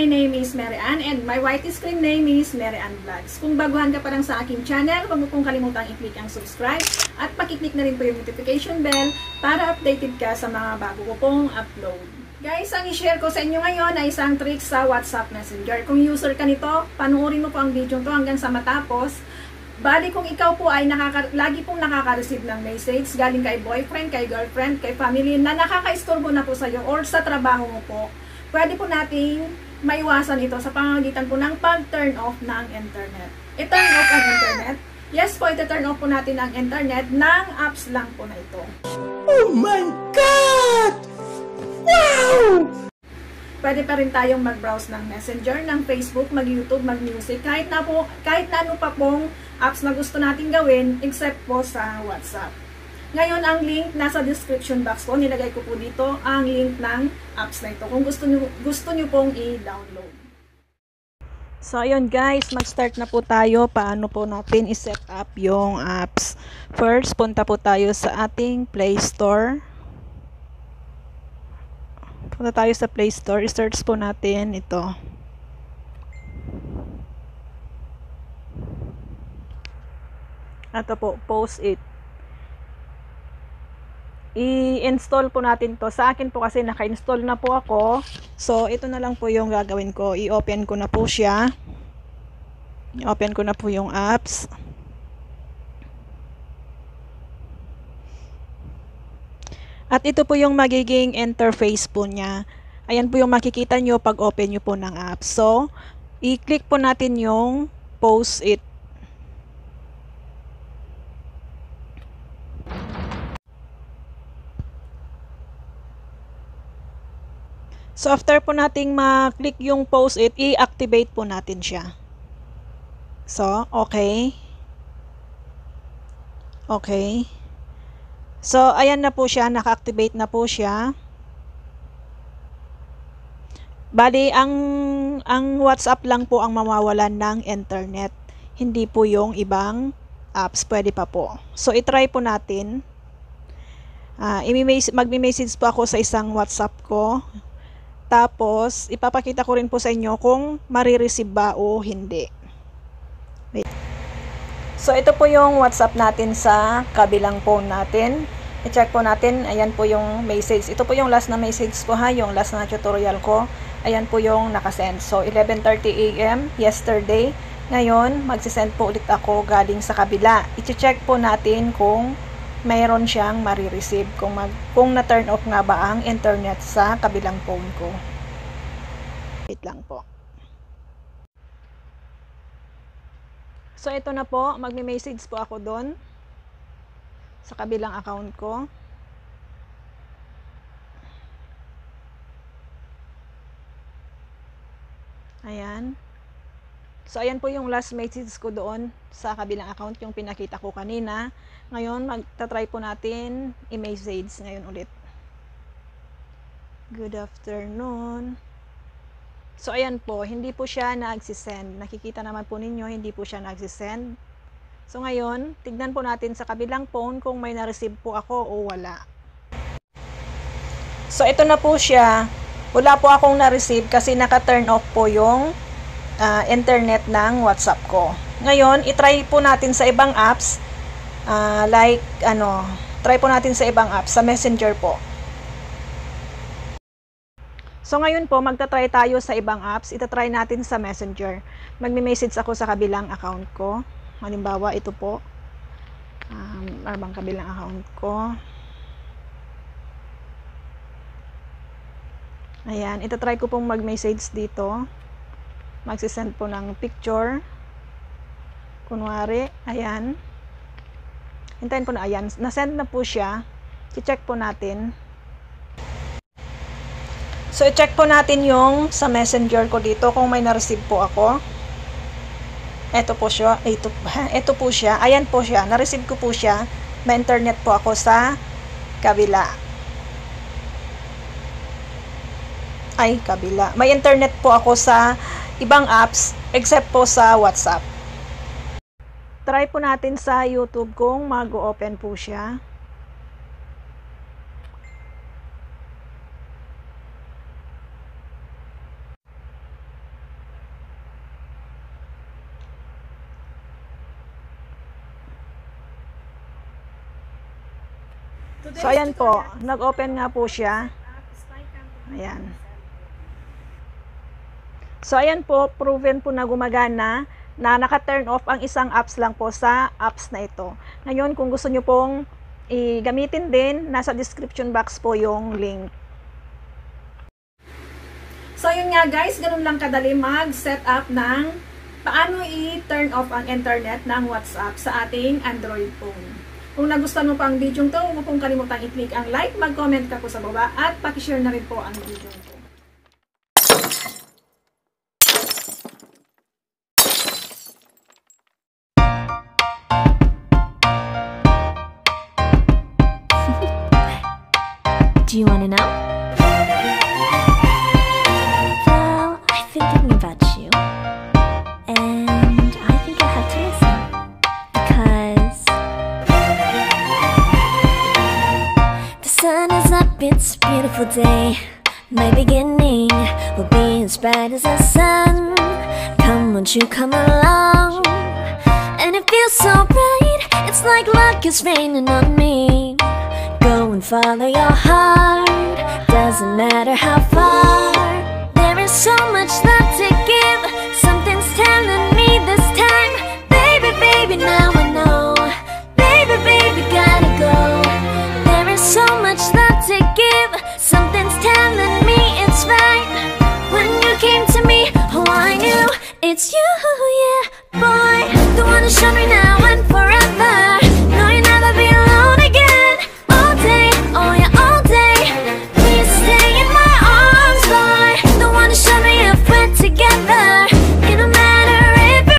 my name is Mary Ann and my white screen name is Mary Ann Vlogs. Kung baguhan ka pa lang sa aking channel, huwag mo pong kalimutang i-click ang subscribe at pakiclick na rin po yung notification bell para updated ka sa mga bago ko pong upload. Guys, ang i-share ko sa inyo ngayon ay isang trick sa WhatsApp Messenger. Kung user ka nito, panuorin mo po ang video to hanggang sa matapos. Bali kung ikaw po ay lagi pong nakaka-receive ng message galing kay boyfriend, kay girlfriend, kay family na nakaka-istorbo na po sa iyo or sa trabaho mo po, pwede po nating maiwasan ito sa pamamagitan po ng pag-turn off ng internet. I-turn off ang internet. Yes po, i-turn off po natin ang internet ng apps lang po na ito. Oh my God! Wow! Pwede pa rin tayong mag-browse ng Messenger, ng Facebook, mag-YouTube, mag-music, kahit na ano pa pong apps na gusto natin gawin except po sa WhatsApp. Ngayon, ang link nasa description box po, nilagay ko po dito ang link ng apps na ito kung gusto nyo pong i-download. So, ayun guys, mag-start na po tayo. Paano po natin i-set up yung apps? First, punta po tayo sa ating Play Store. Punta tayo sa Play Store. I-search po natin ito. Ito po, Post-it. I-install po natin to. Sa akin po kasi naka-install na po ako. So, ito na lang po yung gagawin ko. I-open ko na po siya. I-open ko na po yung apps. At ito po yung magiging interface po niya. Ayan po yung makikita nyo pag open nyo po ng apps. So, i-click po natin yung Post-it. So, after po nating ma-click yung Post-it, i-activate po natin siya. So, okay. Okay. So, ayan na po siya. Naka-activate na po siya. Bali, ang WhatsApp lang po ang mawawalan ng internet. Hindi po yung ibang apps. Pwede pa po. So, itry po natin. Magme-message po ako sa isang WhatsApp ko. Tapos, ipapakita ko rin po sa inyo kung marireceive ba o hindi. Wait. So, ito po yung WhatsApp natin sa kabilang phone natin. I-check po natin. Ayan po yung message. Ito po yung last na message ko ha, yung last na tutorial ko. Ayan po yung nakasend. So, 11:30 AM yesterday. Ngayon, magsisend po ulit ako galing sa kabila. I-check po natin kung mayroon siyang marireceive kung na-turn off nga ba ang internet sa kabilang phone ko. Wait lang po. So, ito na po. Magme-message po ako doon sa kabilang account ko. Ayan. So, ayan po yung last message ko doon sa kabilang account, yung pinakita ko kanina. Ngayon, magta-try po natin i-message ngayon ulit. Good afternoon. So, ayan po, hindi po siya nagsisend. Nakikita naman po ninyo, hindi po siya nagsisend. So, ngayon, tignan po natin sa kabilang phone kung may na-receive po ako o wala. So, ito na po siya. Wala po akong na-receive kasi naka-turn off po yung internet ng WhatsApp ko. Ngayon, itry po natin sa ibang apps. Try po natin sa ibang apps, sa Messenger po. So, ngayon po, magta-try tayo sa ibang apps. Ita-try natin sa Messenger. Magme-message ako sa kabilang account ko. Halimbawa, ito po. Bang kabilang account ko. Ayan, ita-try ko pong mag-message dito. Magsisend po ng picture. Kunwari, ayan. Hintayin po na, ayan. Nasend na po siya. I-check po natin. So, i-check po natin yung sa Messenger ko dito kung may na-receive po ako. Ito po siya. Ito po siya. Ayan po siya. Na-receive ko po siya. May internet po ako sa kabila. Kabila. May internet po ako sa ibang apps except po sa WhatsApp. Try po natin sa YouTube kung mag-open po siya. Today's So, ayan po. tutorial Nag-open nga po siya. is Spycam. Ayan. So, ayan po. Proven po na gumagana na naka-turn off ang isang apps lang po sa apps na ito. Ngayon, kung gusto nyo pong gamitin din, nasa description box po yung link. So, yun nga guys, ganun lang kadali mag-set up ng paano i-turn off ang internet ng WhatsApp sa ating Android phone. Kung nagustuhan mo pa ang video ito, huwag mo pong kalimutang i-click ang like, mag-comment ka po sa baba, at pakishare na rin po ang video ito. Do you want to know? Well, I've been thinking about you, and I think I have to listen because the sun is up, it's a beautiful day. My beginning will be as bright as the sun. Come, won't you come along? And it feels so bright, it's like luck is raining on me. Go and follow your heart, doesn't matter how far. There is so much love to give,